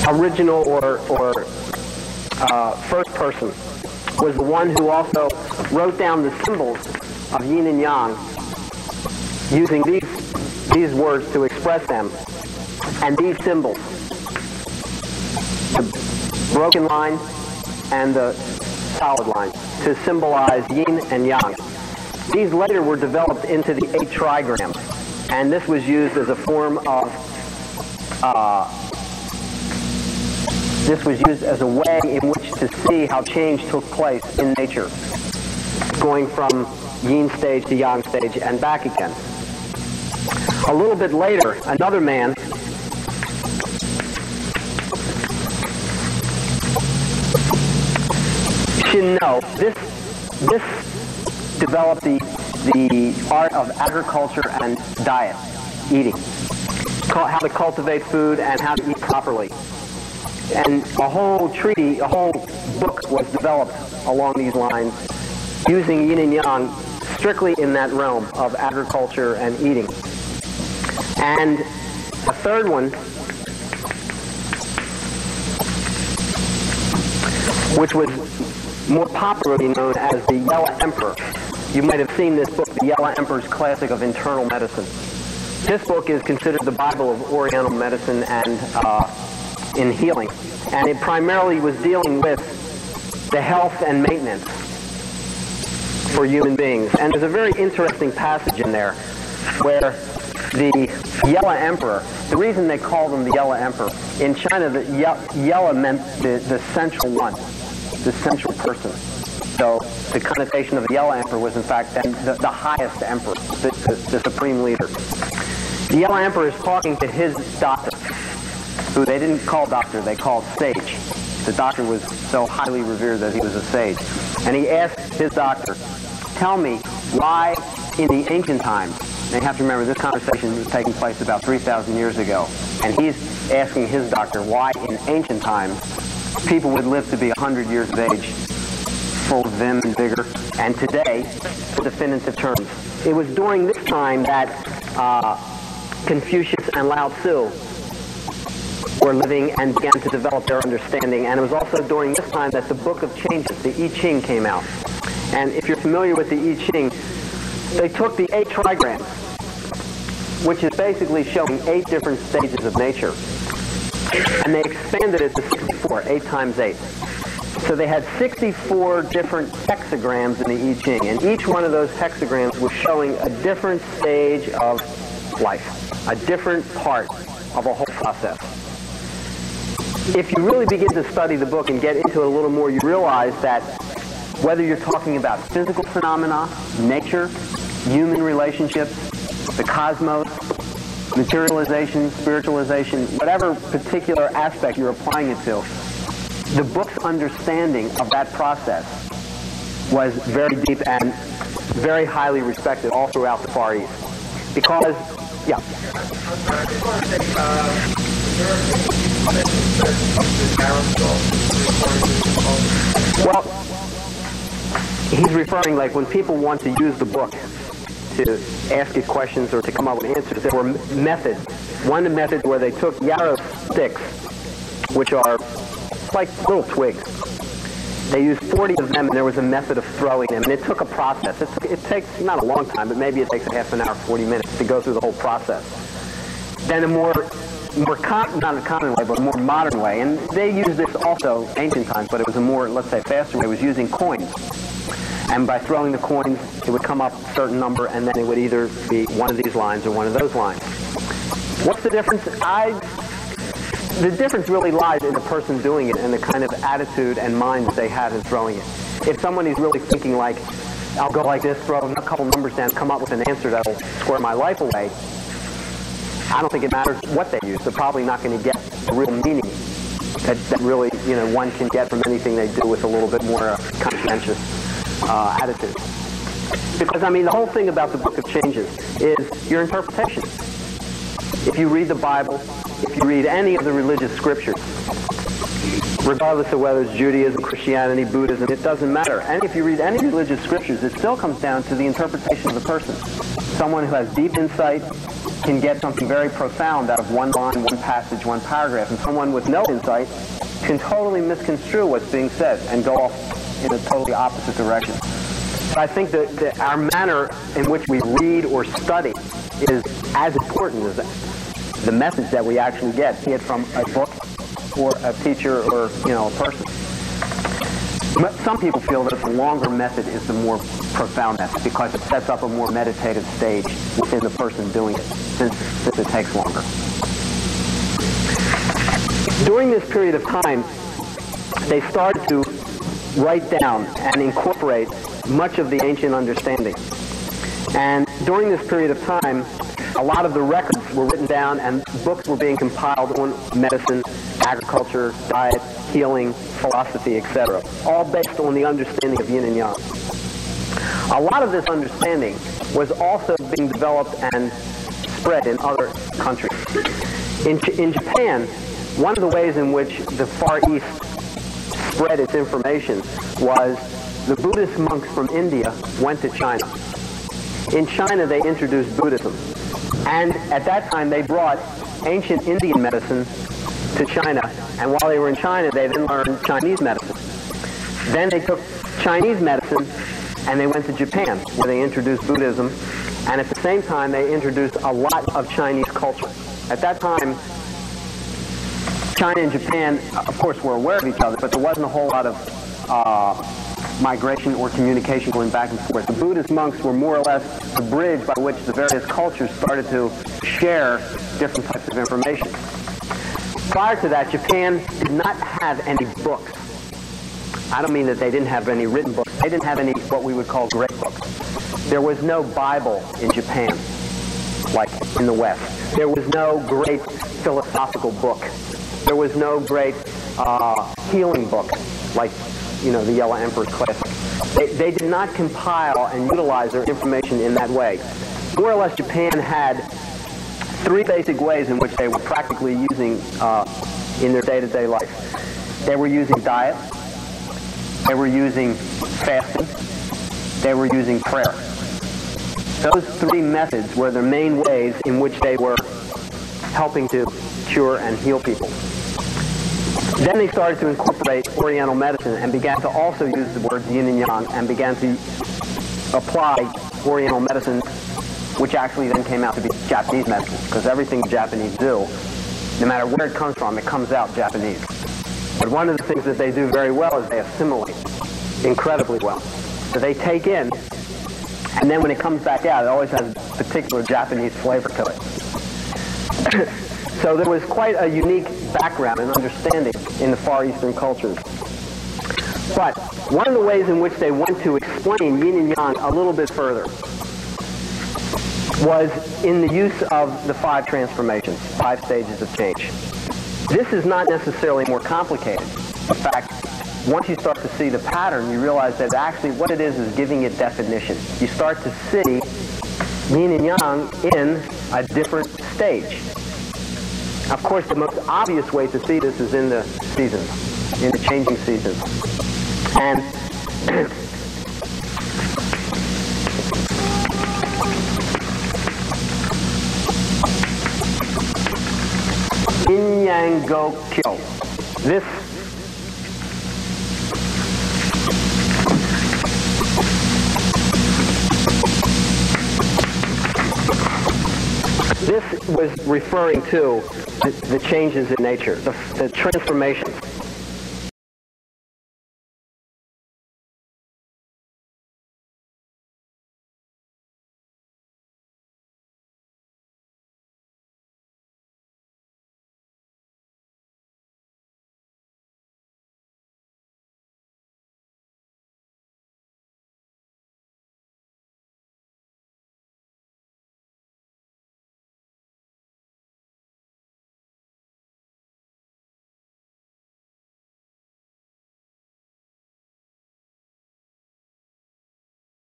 original or first person was the one who also wrote down the symbols of yin and yang, using these words to express them, and these symbols, the broken line and the solid line, to symbolize yin and yang. These later were developed into the 8 trigrams, and this was used as a form of this was used as a way in which to see how change took place in nature, going from yin stage to yang stage and back again. A little bit later, another man, Shinno, this developed the art of agriculture and diet, eating, how to cultivate food and how to eat properly. And a whole treaty, a whole book was developed along these lines, using yin and yang strictly in that realm of agriculture and eating. And a third one, which was more popularly known as the Yellow Emperor. You might have seen this book, The Yellow Emperor's Classic of Internal Medicine. This book is considered the Bible of Oriental medicine and in healing. And it primarily was dealing with the health and maintenance for human beings. And there's a very interesting passage in there where the Yellow Emperor, the reason they called him the Yellow Emperor, in China the yellow meant the central one, the central person. So the connotation of the Yellow Emperor was in fact then the highest emperor, the supreme leader. The Yellow Emperor is talking to his doctor, who they didn't call doctor, they called sage. The doctor was so highly revered that he was a sage. And he asked his doctor, tell me why in the ancient times, and you have to remember this conversation was taking place about 3,000 years ago, and he's asking his doctor why in ancient times people would live to be 100 years of age, full of vim and vigor, and today, for definitive terms. It was during this time that Confucius and Lao Tzu were living and began to develop their understanding, and it was also during this time that the Book of Changes, the I Ching, came out. And if you're familiar with the I Ching, they took the 8 trigrams, which is basically showing 8 different stages of nature, and they expanded it to 64, 8 times 8. So they had 64 different hexagrams in the I Ching, and each one of those hexagrams was showing a different stage of life, a different part of a whole process. If you really begin to study the book and get into it a little more, you realize that whether you're talking about physical phenomena, nature, human relationships, the cosmos, materialization, spiritualization, whatever particular aspect you're applying it to, the book's understanding of that process was very deep and very highly respected all throughout the Far East. Because, yeah. Well, he's referring, like, when people want to use the book to ask it questions or to come up with answers, there were methods. One method where they took yarrow sticks, which are like little twigs. They used 40 of them, and there was a method of throwing them, and it took a process. It takes not a long time, but maybe it takes a half an hour, 40 minutes to go through the whole process. Then a not a common way, but a more modern way, and they used this also ancient times, but it was a more, let's say, faster way, was using coins. And by throwing the coins, it would come up a certain number, and then it would either be one of these lines or one of those lines. What's the difference? The difference really lies in the person doing it and the kind of attitude and mind that they have in throwing it. If someone is really thinking like, I'll go like this, throw a couple numbers down, come up with an answer that'll square my life away, I don't think it matters what they use. They're probably not going to get the real meaning that really, one can get from anything they do with a little bit more conscientious attitude. Because, the whole thing about the Book of Changes is your interpretation. If you read the Bible, if you read any of the religious scriptures, regardless of whether it's Judaism, Christianity, Buddhism, it doesn't matter. And if you read any religious scriptures, it still comes down to the interpretation of the person. Someone who has deep insight, can get something very profound out of one line, one passage, one paragraph, and someone with no insight can totally misconstrue what's being said and go off in a totally opposite direction. So I think that our manner in which we read or study is as important as the message that we actually get, be it from a book or a teacher or, a person. But some people feel that the longer method is the more profound method because it sets up a more meditative stage within the person doing it, since it takes longer. During this period of time, they started to write down and incorporate much of the ancient understanding. And during this period of time, a lot of the records were written down and books were being compiled on medicine, agriculture, diet, healing, philosophy, etc., all based on the understanding of yin and yang. A lot of this understanding was also being developed and spread in other countries. In Japan, one of the ways in which the Far East spread its information was the Buddhist monks from India went to China. In China, they introduced Buddhism. And at that time, they brought ancient Indian medicine to China. And while they were in China, they then learned Chinese medicine. Then they took Chinese medicine and they went to Japan, where they introduced Buddhism. And at the same time, they introduced a lot of Chinese culture. At that time, China and Japan, of course, were aware of each other, but there wasn't a whole lot of migration or communication going back and forth. The Buddhist monks were more or less the bridge by which the various cultures started to share different types of information. Prior to that, Japan did not have any books. I don't mean that they didn't have any written books. They didn't have any what we would call great books. There was no Bible in Japan, like in the West. There was no great philosophical book. There was no great healing book, like the Yellow Emperor's Classic. They did not compile and utilize their information in that way. More or less, Japan had three basic ways in which they were practically using in their day-to-day life. They were using diet, they were using fasting, they were using prayer. Those three methods were the main ways in which they were helping to cure and heal people. Then they started to incorporate Oriental medicine and began to also use the words yin and yang and began to apply Oriental medicine, which actually then came out to be Japanese medicine, because everything the Japanese do, no matter where it comes out Japanese. But one of the things that they do very well is they assimilate incredibly well. So they take in, and then when it comes back out, it always has a particular Japanese flavor to it. So there was quite a unique background and understanding in the Far Eastern cultures. But one of the ways in which they went to explain yin and yang a little bit further was in the use of the 5 transformations, 5 stages of change. This is not necessarily more complicated. In fact, once you start to see the pattern, you realize that actually what it is giving it definition. You start to see yin and yang in a different stage. Of course, the most obvious way to see this is in the seasons, in the changing seasons. And yin yang go kyo. This was referring to the changes in nature, the transformations.